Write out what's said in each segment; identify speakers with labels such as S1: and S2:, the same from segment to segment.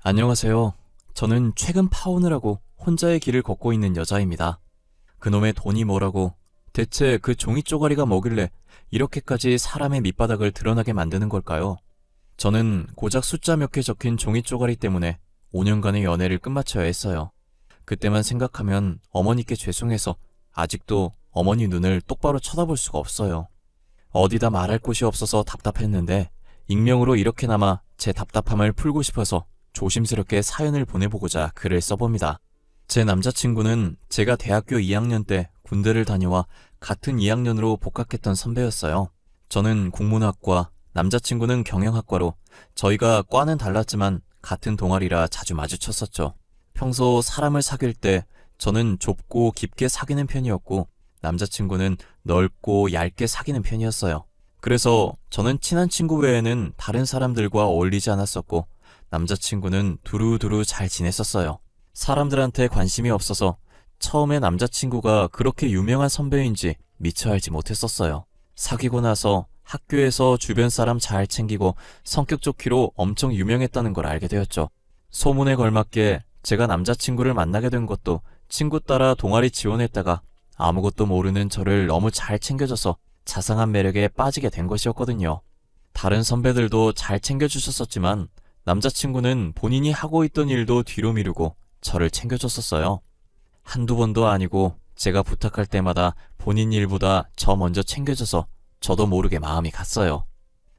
S1: 안녕하세요. 저는 최근 파혼을 하고 혼자의 길을 걷고 있는 여자입니다. 그놈의 돈이 뭐라고, 대체 그 종이 쪼가리가 뭐길래 이렇게까지 사람의 밑바닥을 드러나게 만드는 걸까요? 저는 고작 숫자 몇 개 적힌 종이 쪼가리 때문에 5년간의 연애를 끝마쳐야 했어요. 그때만 생각하면 어머니께 죄송해서 아직도 어머니 눈을 똑바로 쳐다볼 수가 없어요. 어디다 말할 곳이 없어서 답답했는데 익명으로 이렇게나마 제 답답함을 풀고 싶어서 조심스럽게 사연을 보내보고자 글을 써봅니다. 제 남자친구는 제가 대학교 2학년 때 군대를 다녀와 같은 2학년으로 복학했던 선배였어요. 저는 국문학과, 남자친구는 경영학과로 저희가 과는 달랐지만 같은 동아리라 자주 마주쳤었죠. 평소 사람을 사귈 때 저는 좁고 깊게 사귀는 편이었고 남자친구는 넓고 얇게 사귀는 편이었어요. 그래서 저는 친한 친구 외에는 다른 사람들과 어울리지 않았었고 남자친구는 두루두루 잘 지냈었어요. 사람들한테 관심이 없어서 처음에 남자친구가 그렇게 유명한 선배인지 미처 알지 못했었어요. 사귀고 나서 학교에서 주변 사람 잘 챙기고 성격 좋기로 엄청 유명했다는 걸 알게 되었죠. 소문에 걸맞게 제가 남자친구를 만나게 된 것도 친구 따라 동아리 지원했다가 아무것도 모르는 저를 너무 잘 챙겨줘서 자상한 매력에 빠지게 된 것이었거든요. 다른 선배들도 잘 챙겨주셨었지만 남자친구는 본인이 하고 있던 일도 뒤로 미루고 저를 챙겨줬었어요. 한두 번도 아니고 제가 부탁할 때마다 본인 일보다 저 먼저 챙겨줘서 저도 모르게 마음이 갔어요.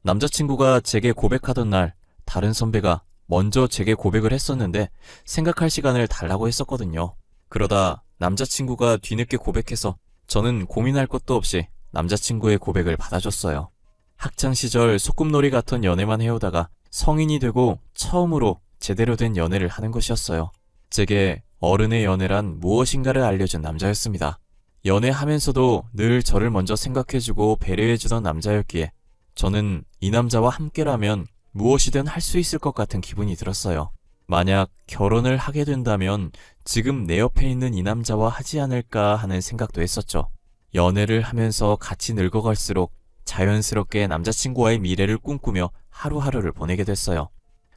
S1: 남자친구가 제게 고백하던 날 다른 선배가 먼저 제게 고백을 했었는데 생각할 시간을 달라고 했었거든요. 그러다 남자친구가 뒤늦게 고백해서 저는 고민할 것도 없이 남자친구의 고백을 받아줬어요. 학창시절 소꿉놀이 같은 연애만 해오다가 성인이 되고 처음으로 제대로 된 연애를 하는 것이었어요. 제게 어른의 연애란 무엇인가를 알려준 남자였습니다. 연애하면서도 늘 저를 먼저 생각해주고 배려해주던 남자였기에 저는 이 남자와 함께라면 무엇이든 할 수 있을 것 같은 기분이 들었어요. 만약 결혼을 하게 된다면 지금 내 옆에 있는 이 남자와 하지 않을까 하는 생각도 했었죠. 연애를 하면서 같이 늙어갈수록 자연스럽게 남자친구와의 미래를 꿈꾸며 하루하루를 보내게 됐어요.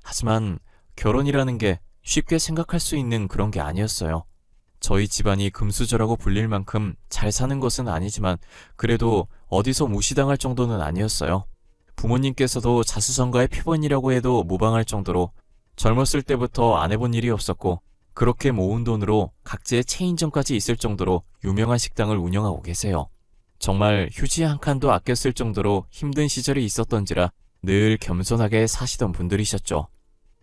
S1: 하지만 결혼이라는 게 쉽게 생각할 수 있는 그런 게 아니었어요. 저희 집안이 금수저라고 불릴 만큼 잘 사는 것은 아니지만 그래도 어디서 무시당할 정도는 아니었어요. 부모님께서도 자수성가의 표본이라고 해도 무방할 정도로 젊었을 때부터 안 해본 일이 없었고 그렇게 모은 돈으로 각지의 체인점까지 있을 정도로 유명한 식당을 운영하고 계세요. 정말 휴지 한 칸도 아껴 쓸 정도로 힘든 시절이 있었던지라 늘 겸손하게 사시던 분들이셨죠.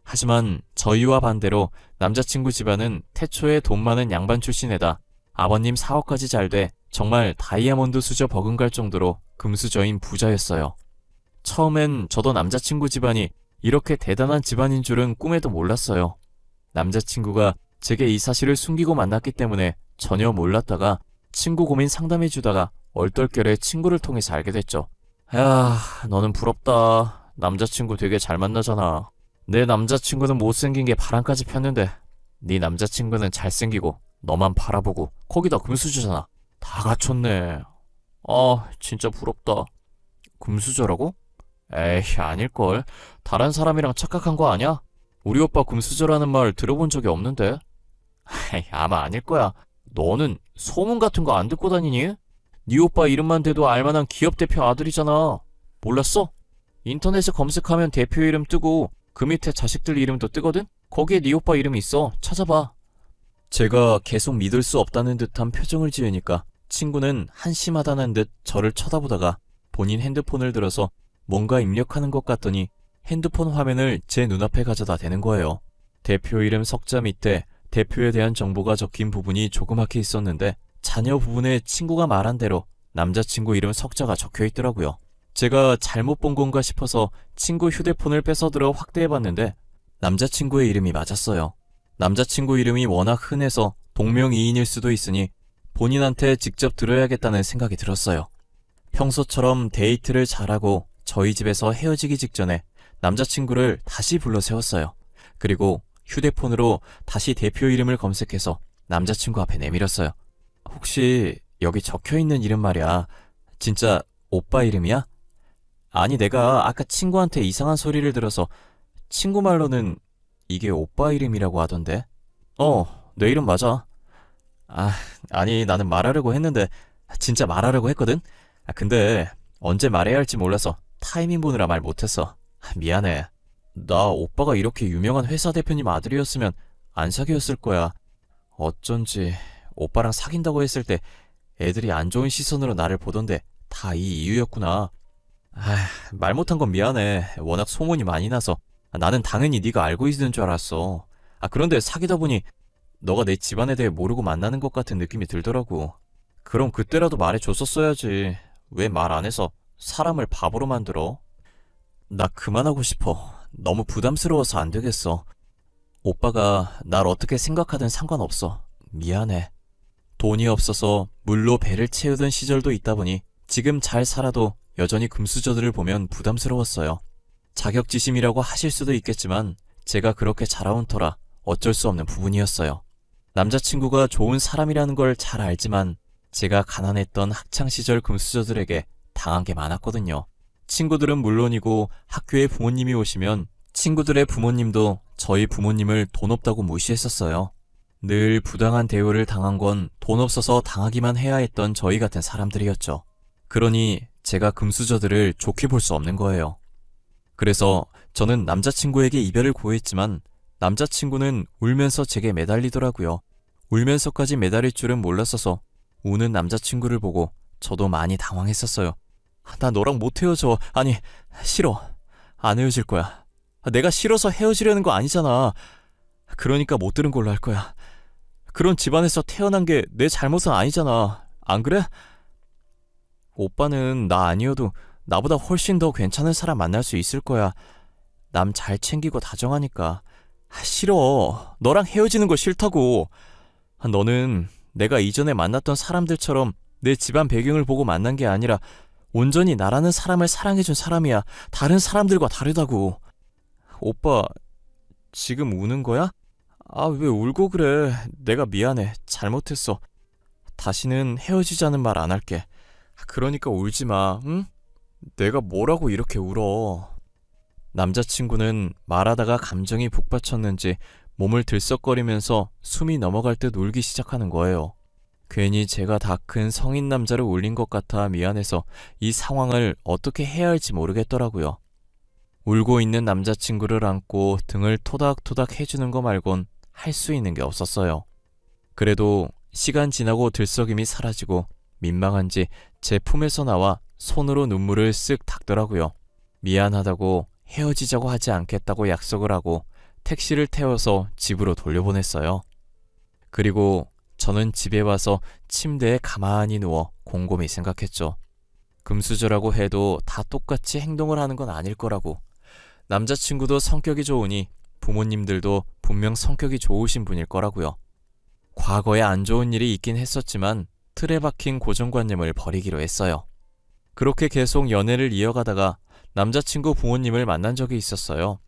S1: 하지만 저희와 반대로 남자친구 집안은 태초에 돈 많은 양반 출신에다 아버님 사업까지 잘 돼 정말 다이아몬드 수저 버금갈 정도로 금수저인 부자였어요. 처음엔 저도 남자친구 집안이 이렇게 대단한 집안인 줄은 꿈에도 몰랐어요. 남자친구가 제게 이 사실을 숨기고 만났기 때문에 전혀 몰랐다가 친구 고민 상담해주다가 얼떨결에 친구를 통해서 알게 됐죠. 야, 너는 부럽다. 남자친구 되게 잘 만나잖아. 내 남자친구는 못생긴 게 바람까지 폈는데 네 남자친구는 잘생기고 너만 바라보고 거기다 금수저잖아. 다 갖췄네. 진짜 부럽다. 금수저라고? 에이, 아닐걸. 다른 사람이랑 착각한 거 아냐? 우리 오빠 금수저라는 말 들어본 적이 없는데. 에이, 아마 아닐 거야. 너는 소문 같은 거 안 듣고 다니니? 네 오빠 이름만 대도 알만한 기업 대표 아들이잖아. 몰랐어? 인터넷에 검색하면 대표 이름 뜨고 그 밑에 자식들 이름도 뜨거든? 거기에 네 오빠 이름이 있어. 찾아봐. 제가 계속 믿을 수 없다는 듯한 표정을 지으니까 친구는 한심하다는 듯 저를 쳐다보다가 본인 핸드폰을 들어서 뭔가 입력하는 것 같더니 핸드폰 화면을 제 눈앞에 가져다 대는 거예요. 대표 이름 석자 밑에 대표에 대한 정보가 적힌 부분이 조그맣게 있었는데 자녀 부분에 친구가 말한 대로 남자친구 이름 석자가 적혀 있더라고요. 제가 잘못 본 건가 싶어서 친구 휴대폰을 뺏어들어 확대해봤는데 남자친구의 이름이 맞았어요. 남자친구 이름이 워낙 흔해서 동명이인일 수도 있으니 본인한테 직접 들어야겠다는 생각이 들었어요. 평소처럼 데이트를 잘하고 저희 집에서 헤어지기 직전에 남자친구를 다시 불러 세웠어요. 그리고 휴대폰으로 다시 대표 이름을 검색해서 남자친구 앞에 내밀었어요. 혹시 여기 적혀있는 이름 말이야. 진짜 오빠 이름이야? 아니, 내가 아까 친구한테 이상한 소리를 들어서 친구 말로는 이게 오빠 이름이라고 하던데? 내 이름 맞아. 아, 아니, 나는 말하려고 했는데, 진짜 말하려고 했거든? 근데, 언제 말해야 할지 몰라서 타이밍 보느라 말 못했어. 미안해. 나 오빠가 이렇게 유명한 회사 대표님 아들이었으면 안 사귀었을 거야. 어쩐지, 오빠랑 사귄다고 했을 때 애들이 안 좋은 시선으로 나를 보던데 다 이 이유였구나. 말 못한 건 미안해. 워낙 소문이 많이 나서. 나는 당연히 네가 알고 있는 줄 알았어. 그런데 사귀다 보니 너가 내 집안에 대해 모르고 만나는 것 같은 느낌이 들더라고. 그럼 그때라도 말해줬었어야지. 왜 말 안 해서 사람을 바보로 만들어? 나 그만하고 싶어. 너무 부담스러워서 안 되겠어. 오빠가 날 어떻게 생각하든 상관없어. 미안해. 돈이 없어서 물로 배를 채우던 시절도 있다 보니 지금 잘 살아도 여전히 금수저들을 보면 부담스러웠어요. 자격지심이라고 하실 수도 있겠지만 제가 그렇게 자라온 터라 어쩔 수 없는 부분이었어요. 남자친구가 좋은 사람이라는 걸 잘 알지만 제가 가난했던 학창시절 금수저들에게 당한 게 많았거든요. 친구들은 물론이고 학교에 부모님이 오시면 친구들의 부모님도 저희 부모님을 돈 없다고 무시했었어요. 늘 부당한 대우를 당한 건 돈 없어서 당하기만 해야 했던 저희 같은 사람들이었죠. 그러니 제가 금수저들을 좋게 볼 수 없는 거예요. 그래서 저는 남자친구에게 이별을 고했지만 남자친구는 울면서 제게 매달리더라고요. 울면서까지 매달릴 줄은 몰랐어서 우는 남자친구를 보고 저도 많이 당황했었어요. 나 너랑 못 헤어져. 아니, 싫어. 안 헤어질 거야. 내가 싫어서 헤어지려는 거 아니잖아. 그러니까 못 들은 걸로 할 거야. 그런 집안에서 태어난 게 내 잘못은 아니잖아. 안 그래? 오빠는 나 아니어도 나보다 훨씬 더 괜찮은 사람 만날 수 있을 거야. 남 잘 챙기고 다정하니까. 싫어. 너랑 헤어지는 거 싫다고. 너는 내가 이전에 만났던 사람들처럼 내 집안 배경을 보고 만난 게 아니라 온전히 나라는 사람을 사랑해준 사람이야. 다른 사람들과 다르다고. 오빠, 지금 우는 거야? 왜 울고 그래. 내가 미안해. 잘못했어. 다시는 헤어지자는 말 안 할게. 그러니까 울지 마, 응? 내가 뭐라고 이렇게 울어. 남자친구는 말하다가 감정이 북받쳤는지 몸을 들썩거리면서 숨이 넘어갈 듯 울기 시작하는 거예요. 괜히 제가 다 큰 성인 남자를 울린 것 같아 미안해서 이 상황을 어떻게 해야 할지 모르겠더라고요. 울고 있는 남자친구를 안고 등을 토닥토닥 해주는 거 말곤 할 수 있는 게 없었어요. 그래도 시간 지나고 들썩임이 사라지고 민망한지 제 품에서 나와 손으로 눈물을 쓱 닦더라고요. 미안하다고 헤어지자고 하지 않겠다고 약속을 하고 택시를 태워서 집으로 돌려보냈어요. 그리고 저는 집에 와서 침대에 가만히 누워 곰곰이 생각했죠. 금수저라고 해도 다 똑같이 행동을 하는 건 아닐 거라고. 남자친구도 성격이 좋으니 부모님들도 분명 성격이 좋으신 분일 거라고요. 과거에 안 좋은 일이 있긴 했었지만 틀에 박힌 고정관념을 버리기로 했어요. 그렇게 계속 연애를 이어가다가 남자친구 부모님을 만난 적이 있었어요.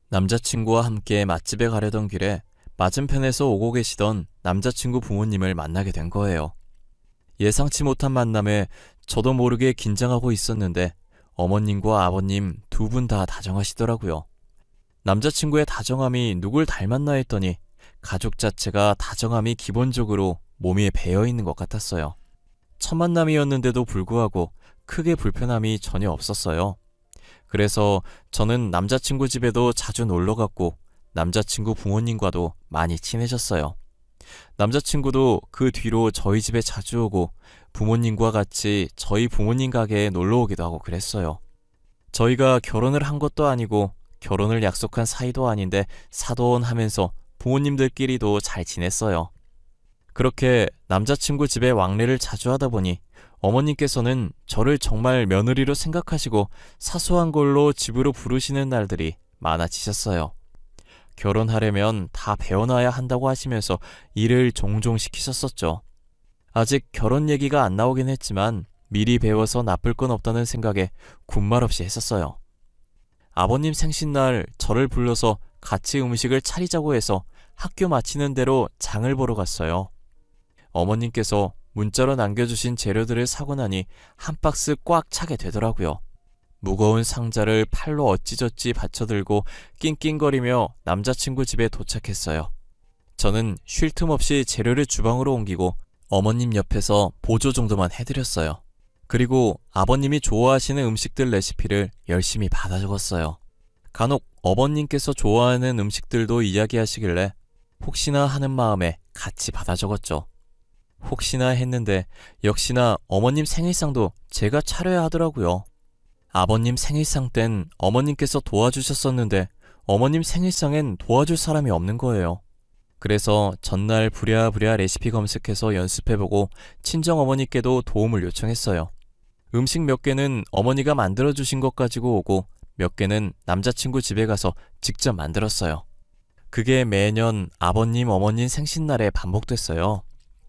S1: 남자친구와 함께 맛집에 가려던 길에 맞은편에서 오고 계시던 남자친구 부모님을 만나게 된 거예요. 예상치 못한 만남에 저도 모르게 긴장하고 있었는데 어머님과 아버님 두 분 다 다정하시더라고요. 남자친구의 다정함이 누굴 닮았나 했더니 가족 자체가 다정함이 기본적으로 몸에 배어 있는 것 같았어요. 첫 만남이었는데도 불구하고 크게 불편함이 전혀 없었어요. 그래서 저는 남자친구 집에도 자주 놀러 갔고 남자친구 부모님과도 많이 친해졌어요. 남자친구도 그 뒤로 저희 집에 자주 오고 부모님과 같이 저희 부모님 가게에 놀러 오기도 하고 그랬어요. 저희가 결혼을 한 것도 아니고 결혼을 약속한 사이도 아닌데 사돈하면서 부모님들끼리도 잘 지냈어요. 그렇게 남자친구 집에 왕래를 자주 하다 보니 어머님께서는 저를 정말 며느리로 생각하시고 사소한 걸로 집으로 부르시는 날들이 많아지셨어요. 결혼하려면 다 배워놔야 한다고 하시면서 일을 종종 시키셨었죠. 아직 결혼 얘기가 안 나오긴 했지만 미리 배워서 나쁠 건 없다는 생각에 군말 없이 했었어요. 아버님 생신날 저를 불러서 같이 음식을 차리자고 해서 학교 마치는 대로 장을 보러 갔어요. 어머님께서 문자로 남겨주신 재료들을 사고 나니 한 박스 꽉 차게 되더라고요. 무거운 상자를 팔로 어찌저찌 받쳐들고 낑낑거리며 남자친구 집에 도착했어요. 저는 쉴 틈 없이 재료를 주방으로 옮기고 어머님 옆에서 보조 정도만 해드렸어요. 그리고 아버님이 좋아하시는 음식들 레시피를 열심히 받아 적었어요. 간혹 어머님께서 좋아하는 음식들도 이야기하시길래 혹시나 하는 마음에 같이 받아 적었죠. 혹시나 했는데 역시나 어머님 생일상도 제가 차려야 하더라고요. 아버님 생일상 땐 어머님께서 도와주셨었는데 어머님 생일상엔 도와줄 사람이 없는 거예요. 그래서 전날 부랴부랴 레시피 검색해서 연습해보고 친정어머니께도 도움을 요청했어요. 음식 몇 개는 어머니가 만들어주신 것 가지고 오고 몇 개는 남자친구 집에 가서 직접 만들었어요. 그게 매년 아버님, 어머님 생신날에 반복됐어요.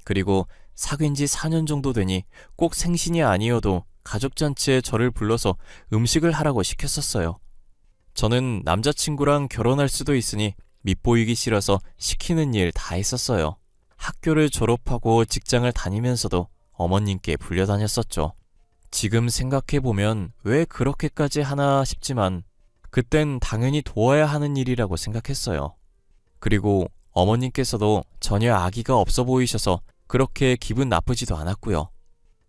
S1: 그리고 사귄 지 4년 정도 되니 꼭 생신이 아니어도 가족잔치에 저를 불러서 음식을 하라고 시켰었어요. 저는 남자친구랑 결혼할 수도 있으니 밉보이기 싫어서 시키는 일 다 했었어요. 학교를 졸업하고 직장을 다니면서도 어머님께 불려다녔었죠. 지금 생각해보면 왜 그렇게까지 하나 싶지만 그땐 당연히 도와야 하는 일이라고 생각했어요. 그리고 어머님께서도 전혀 악의가 없어 보이셔서 그렇게 기분 나쁘지도 않았고요.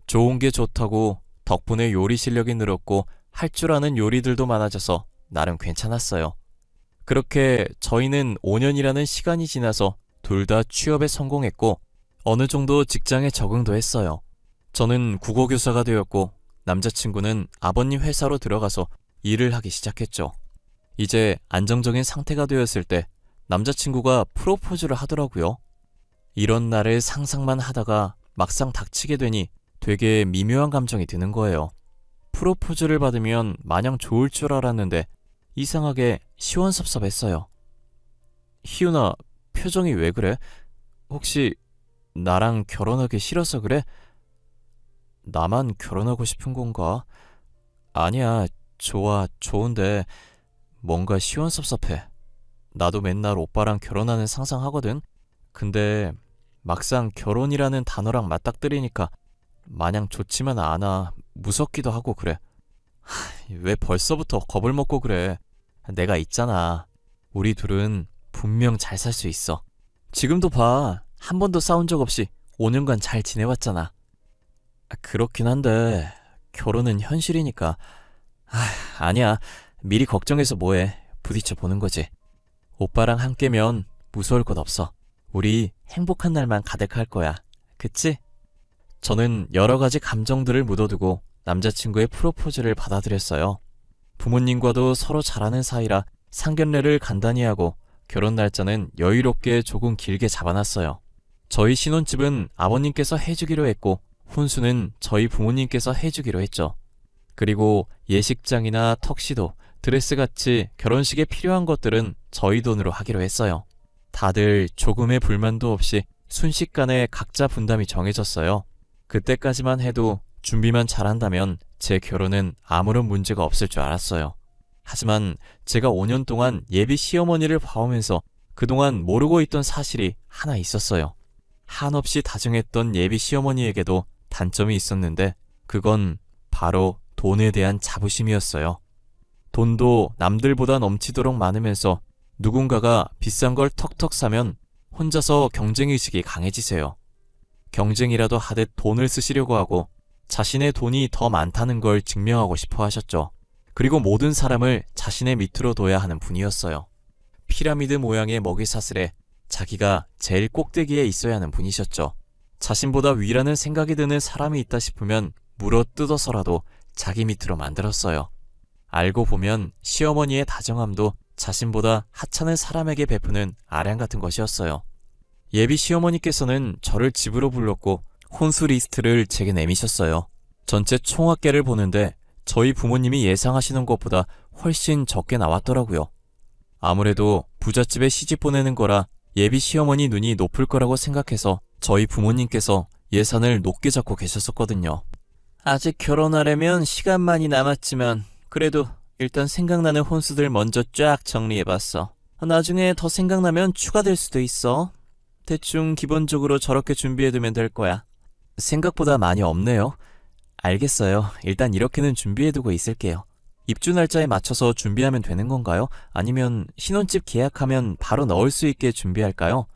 S1: 좋은 게 좋다고 덕분에 요리 실력이 늘었고 할 줄 아는 요리들도 많아져서 나름 괜찮았어요. 그렇게 저희는 5년이라는 시간이 지나서 둘 다 취업에 성공했고 어느 정도 직장에 적응도 했어요. 저는 국어교사가 되었고 남자친구는 아버님 회사로 들어가서 일을 하기 시작했죠. 이제 안정적인 상태가 되었을 때 남자친구가 프로포즈를 하더라고요. 이런 날을 상상만 하다가 막상 닥치게 되니 되게 미묘한 감정이 드는 거예요. 프로포즈를 받으면 마냥 좋을 줄 알았는데 이상하게 시원섭섭했어요. 희훈아, 표정이 왜 그래? 혹시 나랑 결혼하기 싫어서 그래? 나만 결혼하고 싶은 건가? 아니야, 좋은데 뭔가 시원섭섭해. 나도 맨날 오빠랑 결혼하는 상상하거든? 근데 막상 결혼이라는 단어랑 맞닥뜨리니까 마냥 좋지만 않아. 무섭기도 하고 그래. 왜 벌써부터 겁을 먹고 그래? 내가 있잖아. 우리 둘은 분명 잘 살 수 있어. 지금도 봐. 한 번도 싸운 적 없이 5년간 잘 지내왔잖아. 그렇긴 한데 결혼은 현실이니까. 아니야. 미리 걱정해서 뭐해. 부딪혀 보는 거지. 오빠랑 함께면 무서울 것 없어. 우리 행복한 날만 가득할 거야. 그치? 저는 여러 가지 감정들을 묻어두고 남자친구의 프로포즈를 받아들였어요. 부모님과도 서로 잘하는 사이라 상견례를 간단히 하고 결혼 날짜는 여유롭게 조금 길게 잡아놨어요. 저희 신혼집은 아버님께서 해주기로 했고 혼수는 저희 부모님께서 해주기로 했죠. 그리고 예식장이나 턱시도, 드레스같이 결혼식에 필요한 것들은 저희 돈으로 하기로 했어요. 다들 조금의 불만도 없이 순식간에 각자 분담이 정해졌어요. 그때까지만 해도 준비만 잘한다면 제 결혼은 아무런 문제가 없을 줄 알았어요. 하지만 제가 5년 동안 예비 시어머니를 봐오면서 그동안 모르고 있던 사실이 하나 있었어요. 한없이 다정했던 예비 시어머니에게도 단점이 있었는데 그건 바로 돈에 대한 자부심이었어요. 돈도 남들보다 넘치도록 많으면서 누군가가 비싼 걸 턱턱 사면 혼자서 경쟁의식이 강해지세요. 경쟁이라도 하듯 돈을 쓰시려고 하고 자신의 돈이 더 많다는 걸 증명하고 싶어 하셨죠. 그리고 모든 사람을 자신의 밑으로 둬야 하는 분이었어요. 피라미드 모양의 먹이사슬에 자기가 제일 꼭대기에 있어야 하는 분이셨죠. 자신보다 위라는 생각이 드는 사람이 있다 싶으면 물어 뜯어서라도 자기 밑으로 만들었어요. 알고 보면 시어머니의 다정함도 자신보다 하찮은 사람에게 베푸는 아량 같은 것이었어요. 예비 시어머니께서는 저를 집으로 불렀고 혼수 리스트를 제게 내미셨어요. 전체 총합계를 보는데 저희 부모님이 예상하시는 것보다 훨씬 적게 나왔더라고요. 아무래도 부잣집에 시집 보내는 거라 예비 시어머니 눈이 높을 거라고 생각해서 저희 부모님께서 예산을 높게 잡고 계셨었거든요. 아직 결혼하려면 시간만이 남았지만 그래도 일단 생각나는 혼수들 먼저 쫙 정리해봤어. 나중에 더 생각나면 추가될 수도 있어. 대충 기본적으로 저렇게 준비해두면 될 거야. 생각보다 많이 없네요. 알겠어요. 일단 이렇게는 준비해두고 있을게요. 입주 날짜에 맞춰서 준비하면 되는 건가요? 아니면 신혼집 계약하면 바로 넣을 수 있게 준비할까요?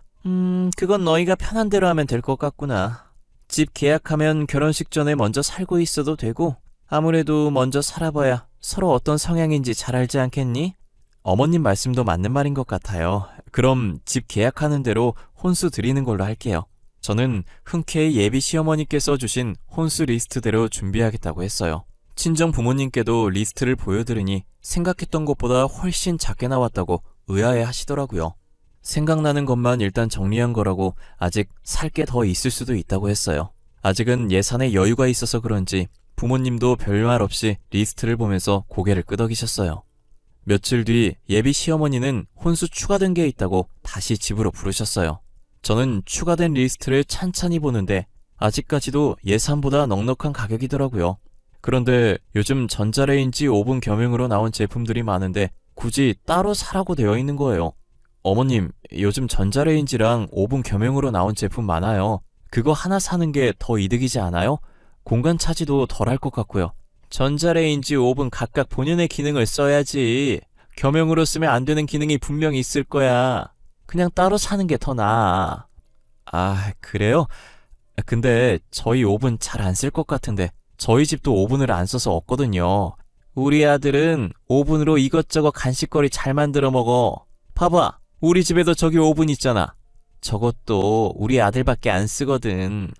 S1: 그건 너희가 편한 대로 하면 될 것 같구나. 집 계약하면 결혼식 전에 먼저 살고 있어도 되고, 아무래도 먼저 살아봐야 서로 어떤 성향인지 잘 알지 않겠니? 어머님 말씀도 맞는 말인 것 같아요. 그럼 집 계약하는 대로 혼수 드리는 걸로 할게요. 저는 흔쾌히 예비 시어머니께서 주신 혼수 리스트대로 준비하겠다고 했어요. 친정 부모님께도 리스트를 보여드리니 생각했던 것보다 훨씬 작게 나왔다고 의아해 하시더라고요. 생각나는 것만 일단 정리한 거라고 아직 살 게 더 있을 수도 있다고 했어요. 아직은 예산에 여유가 있어서 그런지 부모님도 별말 없이 리스트를 보면서 고개를 끄덕이셨어요. 며칠 뒤 예비 시어머니는 혼수 추가된 게 있다고 다시 집으로 부르셨어요. 저는 추가된 리스트를 찬찬히 보는데 아직까지도 예산보다 넉넉한 가격이더라고요. 그런데 요즘 전자레인지 오븐 겸용으로 나온 제품들이 많은데 굳이 따로 사라고 되어 있는 거예요. 어머님, 요즘 전자레인지랑 오븐 겸용으로 나온 제품 많아요. 그거 하나 사는 게 더 이득이지 않아요? 공간 차지도 덜 할 것 같고요. 전자레인지, 오븐 각각 본연의 기능을 써야지. 겸용으로 쓰면 안 되는 기능이 분명히 있을 거야. 그냥 따로 사는 게 더 나아. 아, 그래요? 근데 저희 오븐 잘 안 쓸 것 같은데 저희 집도 오븐을 안 써서 없거든요. 우리 아들은 오븐으로 이것저것 간식거리 잘 만들어 먹어. 봐봐, 우리 집에도 저기 오븐 있잖아. 저것도 우리 아들밖에 안 쓰거든.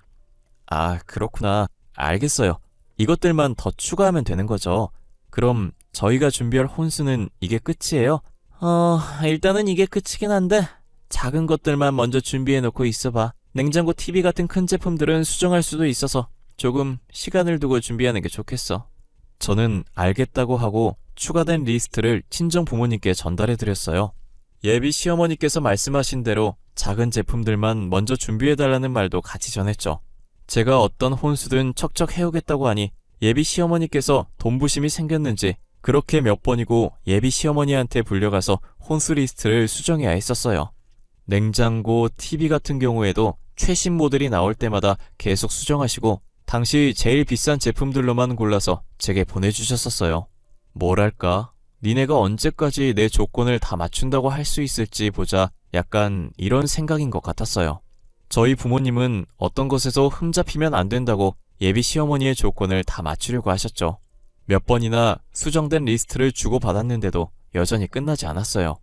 S1: 아, 그렇구나. 알겠어요. 이것들만 더 추가하면 되는 거죠. 그럼 저희가 준비할 혼수는 이게 끝이에요? 일단은 이게 끝이긴 한데 작은 것들만 먼저 준비해놓고 있어봐. 냉장고, TV 같은 큰 제품들은 수정할 수도 있어서 조금 시간을 두고 준비하는 게 좋겠어. 저는 알겠다고 하고 추가된 리스트를 친정 부모님께 전달해드렸어요. 예비 시어머니께서 말씀하신 대로 작은 제품들만 먼저 준비해달라는 말도 같이 전했죠. 제가 어떤 혼수든 척척 해오겠다고 하니 예비 시어머니께서 돈부심이 생겼는지 그렇게 몇 번이고 예비 시어머니한테 불려가서 혼수 리스트를 수정해야 했었어요. 냉장고, TV 같은 경우에도 최신 모델이 나올 때마다 계속 수정하시고 당시 제일 비싼 제품들로만 골라서 제게 보내주셨었어요. 뭐랄까, 니네가 언제까지 내 조건을 다 맞춘다고 할 수 있을지 보자, 약간 이런 생각인 것 같았어요. 저희 부모님은 어떤 것에서 흠잡히면 안 된다고 예비 시어머니의 조건을 다 맞추려고 하셨죠. 몇 번이나 수정된 리스트를 주고받았는데도 여전히 끝나지 않았어요.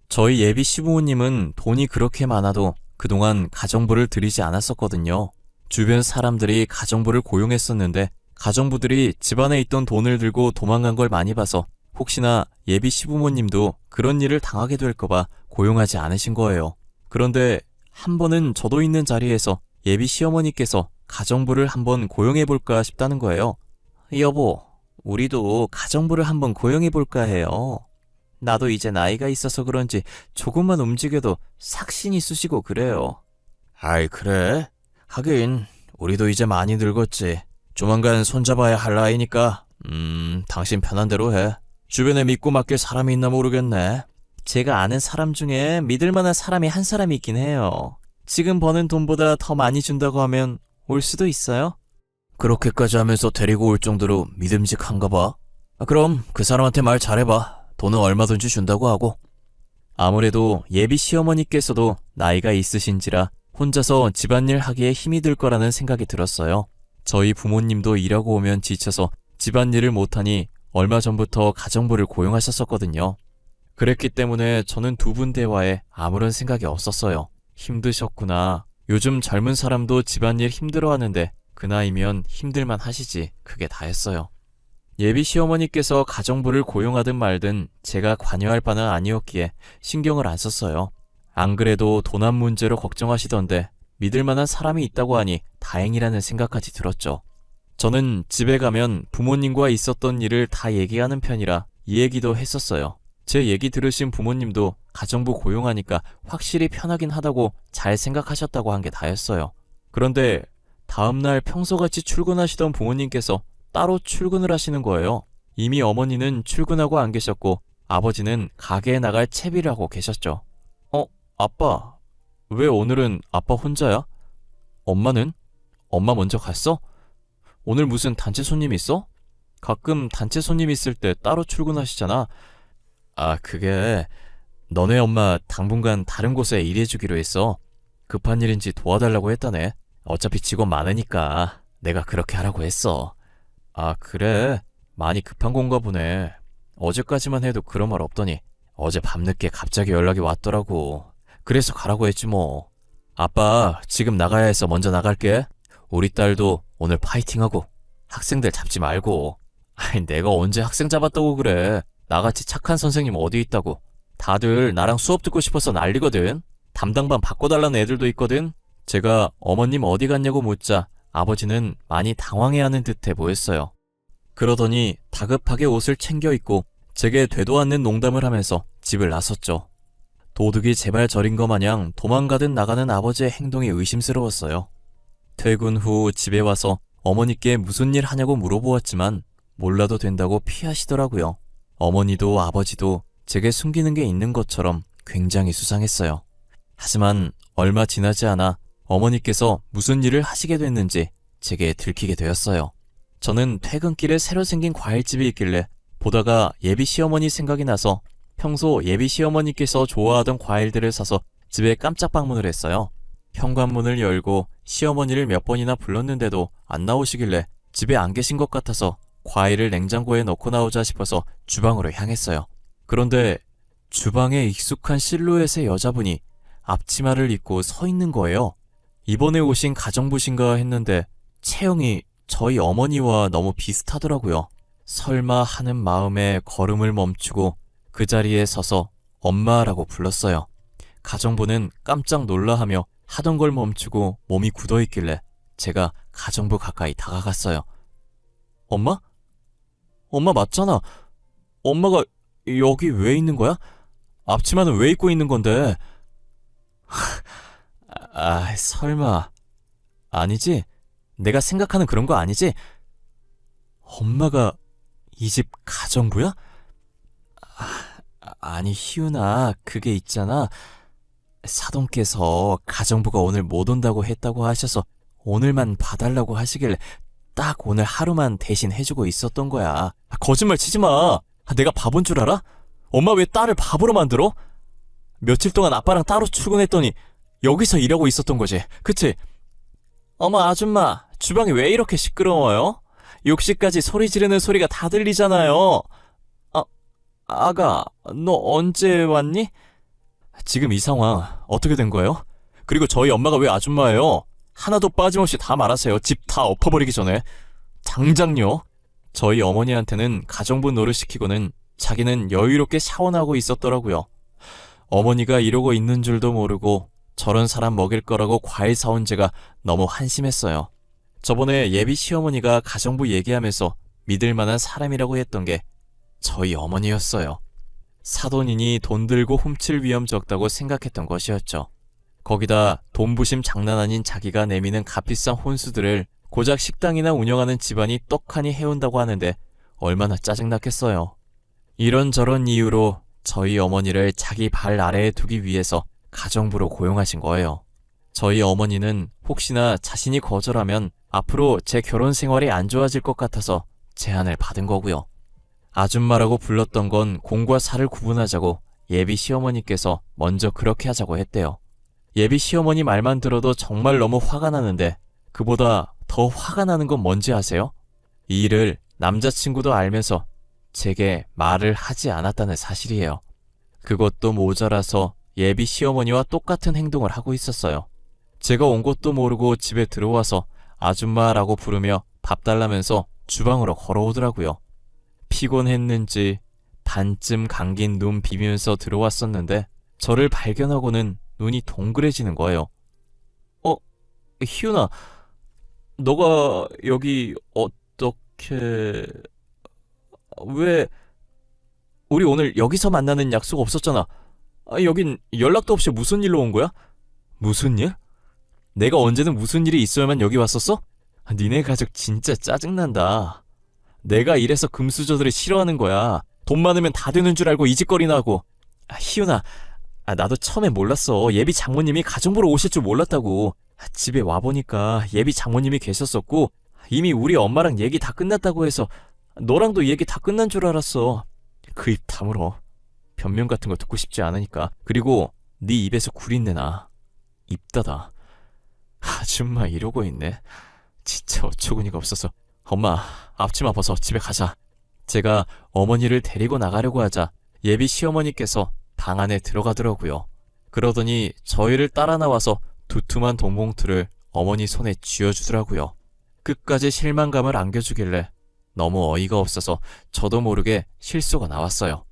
S1: 저희 예비 시부모님은 돈이 그렇게 많아도 그동안 가정부를 들이지 않았었거든요. 주변 사람들이 가정부를 고용했었는데 가정부들이 집안에 있던 돈을 들고 도망간 걸 많이 봐서 혹시나 예비 시부모님도 그런 일을 당하게 될까봐 고용하지 않으신 거예요. 그런데 한 번은 저도 있는 자리에서 예비 시어머니께서 가정부를 한번 고용해볼까 싶다는 거예요. 여보, 우리도 가정부를 한번 고용해볼까 해요. 나도 이제 나이가 있어서 그런지 조금만 움직여도 삭신이 쑤시고 그래요. 아이, 그래? 하긴 우리도 이제 많이 늙었지. 조만간 손잡아야 할 나이니까 당신 편한 대로 해. 주변에 믿고 맡길 사람이 있나 모르겠네. 제가 아는 사람 중에 믿을 만한 사람이 한 사람이 있긴 해요. 지금 버는 돈보다 더 많이 준다고 하면 올 수도 있어요? 그렇게까지 하면서 데리고 올 정도로 믿음직한가 봐. 그럼 그 사람한테 말 잘해봐. 돈은 얼마든지 준다고 하고. 아무래도 예비 시어머니께서도 나이가 있으신지라 혼자서 집안일 하기에 힘이 들 거라는 생각이 들었어요. 저희 부모님도 일하고 오면 지쳐서 집안일을 못하니 얼마 전부터 가정부를 고용하셨었거든요. 그랬기 때문에 저는 두 분 대화에 아무런 생각이 없었어요. 힘드셨구나. 요즘 젊은 사람도 집안일 힘들어하는데 그 나이면 힘들만 하시지. 그게 다였어요. 예비 시어머니께서 가정부를 고용하든 말든 제가 관여할 바는 아니었기에 신경을 안 썼어요. 안 그래도 돈안 문제로 걱정하시던데 믿을 만한 사람이 있다고 하니 다행이라는 생각까지 들었죠. 저는 집에 가면 부모님과 있었던 일을 다 얘기하는 편이라 이 얘기도 했었어요. 제 얘기 들으신 부모님도 가정부 고용하니까 확실히 편하긴 하다고 잘 생각하셨다고 한 게 다였어요. 그런데 다음날 평소같이 출근하시던 부모님께서 따로 출근을 하시는 거예요. 이미 어머니는 출근하고 안 계셨고 아버지는 가게에 나갈 채비를 하고 계셨죠. 아빠, 왜 오늘은 아빠 혼자야? 엄마는? 엄마 먼저 갔어? 오늘 무슨 단체 손님 있어? 가끔 단체 손님 있을 때 따로 출근하시잖아. 아, 그게 너네 엄마 당분간 다른 곳에 일해주기로 했어. 급한 일인지 도와달라고 했다네. 어차피 직원 많으니까 내가 그렇게 하라고 했어. 아, 그래? 많이 급한 건가 보네. 어제까지만 해도 그런 말 없더니 어제 밤늦게 갑자기 연락이 왔더라고. 그래서 가라고 했지 뭐. 아빠, 지금 나가야 해서 먼저 나갈게. 우리 딸도 오늘 파이팅하고 학생들 잡지 말고. 아니, 내가 언제 학생 잡았다고 그래. 나같이 착한 선생님 어디 있다고. 다들 나랑 수업 듣고 싶어서 난리거든. 담당반 바꿔달라는 애들도 있거든. 제가 어머님 어디 갔냐고 묻자 아버지는 많이 당황해하는 듯해 보였어요. 그러더니 다급하게 옷을 챙겨 입고 제게 되도 않는 농담을 하면서 집을 나섰죠. 도둑이 제발 저린 것 마냥 도망가듯 나가는 아버지의 행동이 의심스러웠어요. 퇴근 후 집에 와서 어머니께 무슨 일 하냐고 물어보았지만 몰라도 된다고 피하시더라고요. 어머니도 아버지도 제게 숨기는 게 있는 것처럼 굉장히 수상했어요. 하지만 얼마 지나지 않아 어머니께서 무슨 일을 하시게 됐는지 제게 들키게 되었어요. 저는 퇴근길에 새로 생긴 과일집이 있길래 보다가 예비 시어머니 생각이 나서 평소 예비 시어머니께서 좋아하던 과일들을 사서 집에 깜짝 방문을 했어요. 현관문을 열고 시어머니를 몇 번이나 불렀는데도 안 나오시길래 집에 안 계신 것 같아서 과일을 냉장고에 넣고 나오자 싶어서 주방으로 향했어요. 그런데 주방에 익숙한 실루엣의 여자분이 앞치마를 입고 서 있는 거예요. 이번에 오신 가정부신가 했는데 체형이 저희 어머니와 너무 비슷하더라고요. 설마 하는 마음에 걸음을 멈추고 그 자리에 서서 엄마라고 불렀어요. 가정부는 깜짝 놀라하며 하던 걸 멈추고 몸이 굳어있길래 제가 가정부 가까이 다가갔어요. 엄마? 엄마 맞잖아. 엄마가 여기 왜 있는 거야? 앞치마는 왜 입고 있는 건데? 아, 설마. 아니지? 내가 생각하는 그런 거 아니지? 엄마가 이 집 가정부야? 아니, 희훈아, 그게 있잖아. 사돈께서 가정부가 오늘 못 온다고 했다고 하셔서 오늘만 봐달라고 하시길래 딱 오늘 하루만 대신 해주고 있었던 거야. 거짓말 치지 마. 내가 바본 줄 알아? 엄마 왜 딸을 바보로 만들어? 며칠 동안 아빠랑 따로 출근했더니 여기서 일하고 있었던 거지. 그치? 어머, 아줌마, 주방이 왜 이렇게 시끄러워요? 욕실까지 소리 지르는 소리가 다 들리잖아요. 아가, 너 언제 왔니? 지금 이 상황 어떻게 된 거예요? 그리고 저희 엄마가 왜 아줌마예요? 하나도 빠짐없이 다 말하세요. 집 다 엎어버리기 전에. 당장요. 저희 어머니한테는 가정부 노릇시키고는 자기는 여유롭게 샤워나고 있었더라고요. 어머니가 이러고 있는 줄도 모르고 저런 사람 먹일 거라고 과일 사온 제가 너무 한심했어요. 저번에 예비 시어머니가 가정부 얘기하면서 믿을 만한 사람이라고 했던 게 저희 어머니였어요. 사돈이니 돈 들고 훔칠 위험 적다고 생각했던 것이었죠. 거기다 돈부심 장난 아닌 자기가 내미는 값비싼 혼수들을 고작 식당이나 운영하는 집안이 떡하니 해온다고 하는데 얼마나 짜증났겠어요. 이런저런 이유로 저희 어머니를 자기 발 아래에 두기 위해서 가정부로 고용하신 거예요. 저희 어머니는 혹시나 자신이 거절하면 앞으로 제 결혼 생활이 안 좋아질 것 같아서 제안을 받은 거고요. 아줌마라고 불렀던 건 공과 사를 구분하자고 예비 시어머니께서 먼저 그렇게 하자고 했대요. 예비 시어머니 말만 들어도 정말 너무 화가 나는데 그보다 더 화가 나는 건 뭔지 아세요? 이 일을 남자친구도 알면서 제게 말을 하지 않았다는 사실이에요. 그것도 모자라서 예비 시어머니와 똑같은 행동을 하고 있었어요. 제가 온 것도 모르고 집에 들어와서 아줌마라고 부르며 밥 달라면서 주방으로 걸어오더라고요. 피곤했는지 반쯤 감긴 눈 비비면서 들어왔었는데 저를 발견하고는 눈이 동그래지는 거예요. 희훈아, 너가 여기 어떻게... 왜... 우리 오늘 여기서 만나는 약속 없었잖아. 여긴 연락도 없이 무슨 일로 온 거야? 무슨 일? 내가 언제는 무슨 일이 있어야만 여기 왔었어? 니네 가족 진짜 짜증난다. 내가 이래서 금수저들을 싫어하는 거야. 돈 많으면 다 되는 줄 알고 이짓거리나 하고. 희훈아, 나도 처음에 몰랐어. 예비 장모님이 가정부로 오실 줄 몰랐다고. 집에 와보니까 예비 장모님이 계셨었고 이미 우리 엄마랑 얘기 다 끝났다고 해서 너랑도 이 얘기 다 끝난 줄 알았어. 그 입 다물어. 변명 같은 거 듣고 싶지 않으니까. 그리고 네 입에서 구린내 나. 입 닫아. 아줌마 이러고 있네. 진짜 어처구니가 없어서. 엄마, 앞치마 벗어. 집에 가자. 제가 어머니를 데리고 나가려고 하자 예비 시어머니께서 방 안에 들어가더라고요. 그러더니 저희를 따라 나와서 두툼한 돈봉투를 어머니 손에 쥐어주더라고요. 끝까지 실망감을 안겨주길래 너무 어이가 없어서 저도 모르게 실수가 나왔어요.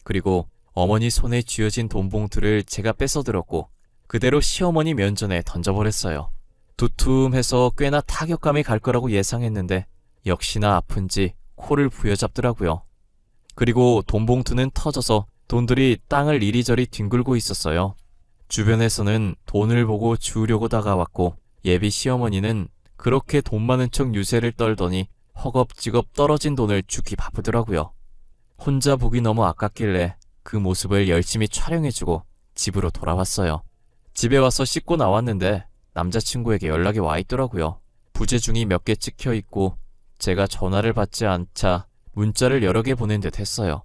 S1: 그리고 어머니 손에 쥐어진 돈봉투를 제가 뺏어들었고 그대로 시어머니 면전에 던져버렸어요. 두툼해서 꽤나 타격감이 갈 거라고 예상했는데 역시나 아픈지 코를 부여잡더라고요. 그리고 돈봉투는 터져서 돈들이 땅을 이리저리 뒹굴고 있었어요. 주변에서는 돈을 보고 주우려고 다가왔고 예비 시어머니는 그렇게 돈 많은 척 유세를 떨더니 허겁지겁 떨어진 돈을 주기 바쁘더라고요. 혼자 보기 너무 아깝길래 그 모습을 열심히 촬영해주고 집으로 돌아왔어요. 집에 와서 씻고 나왔는데 남자친구에게 연락이 와 있더라고요. 부재중이 몇 개 찍혀 있고 제가 전화를 받지 않자 문자를 여러 개 보낸 듯 했어요.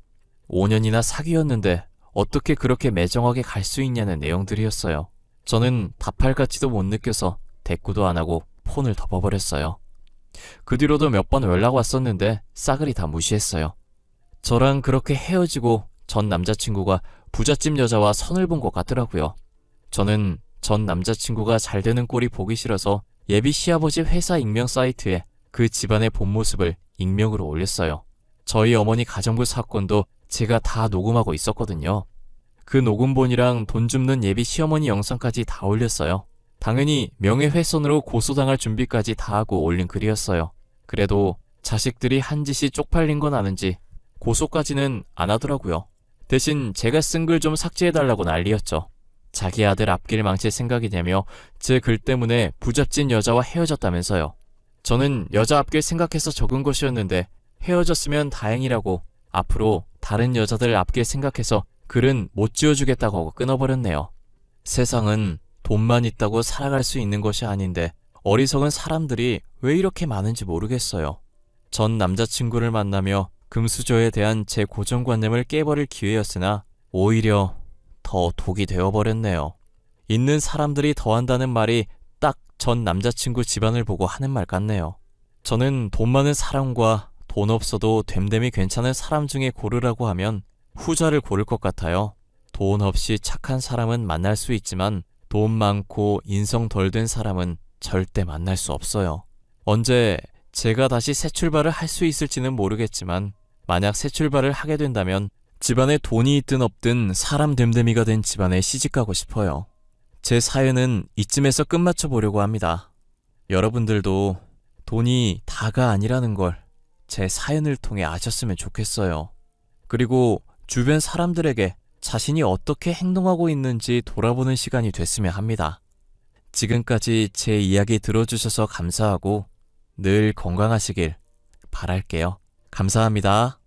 S1: 5년이나 사귀었는데 어떻게 그렇게 매정하게 갈 수 있냐는 내용들이었어요. 저는 답할 가치도 못 느껴서 대꾸도 안 하고 폰을 덮어버렸어요. 그 뒤로도 몇 번 연락 왔었는데 싸그리 다 무시했어요. 저랑 그렇게 헤어지고 전 남자친구가 부잣집 여자와 선을 본 것 같더라고요. 저는 전 남자친구가 잘 되는 꼴이 보기 싫어서 예비 시아버지 회사 익명 사이트에 그 집안의 본 모습을 익명으로 올렸어요. 저희 어머니 가정부 사건도 제가 다 녹음하고 있었거든요. 그 녹음본이랑 돈 줍는 예비 시어머니 영상까지 다 올렸어요. 당연히 명예훼손으로 고소당할 준비까지 다 하고 올린 글이었어요. 그래도 자식들이 한 짓이 쪽팔린 건 아는지 고소까지는 안 하더라고요. 대신 제가 쓴 글 좀 삭제해달라고 난리였죠. 자기 아들 앞길 망칠 생각이냐며 제 글 때문에 부잣집 여자와 헤어졌다면서요. 저는 여자 앞길 생각해서 적은 것이었는데 헤어졌으면 다행이라고 앞으로 다른 여자들 앞길 생각해서 글은 못 지어주겠다고 하고 끊어버렸네요. 세상은 돈만 있다고 살아갈 수 있는 것이 아닌데 어리석은 사람들이 왜 이렇게 많은지 모르겠어요. 전 남자친구를 만나며 금수저에 대한 제 고정관념을 깨버릴 기회였으나 오히려 더 독이 되어버렸네요. 있는 사람들이 더한다는 말이 딱 전 남자친구 집안을 보고 하는 말 같네요. 저는 돈 많은 사람과 돈 없어도 됨됨이 괜찮은 사람 중에 고르라고 하면 후자를 고를 것 같아요. 돈 없이 착한 사람은 만날 수 있지만 돈 많고 인성 덜 된 사람은 절대 만날 수 없어요. 언제 제가 다시 새 출발을 할 수 있을지는 모르겠지만 만약 새 출발을 하게 된다면 집안에 돈이 있든 없든 사람 됨됨이가 된 집안에 시집가고 싶어요. 제 사연은 이쯤에서 끝마쳐 보려고 합니다. 여러분들도 돈이 다가 아니라는 걸 제 사연을 통해 아셨으면 좋겠어요. 그리고 주변 사람들에게 자신이 어떻게 행동하고 있는지 돌아보는 시간이 됐으면 합니다. 지금까지 제 이야기 들어주셔서 감사하고 늘 건강하시길 바랄게요. 감사합니다.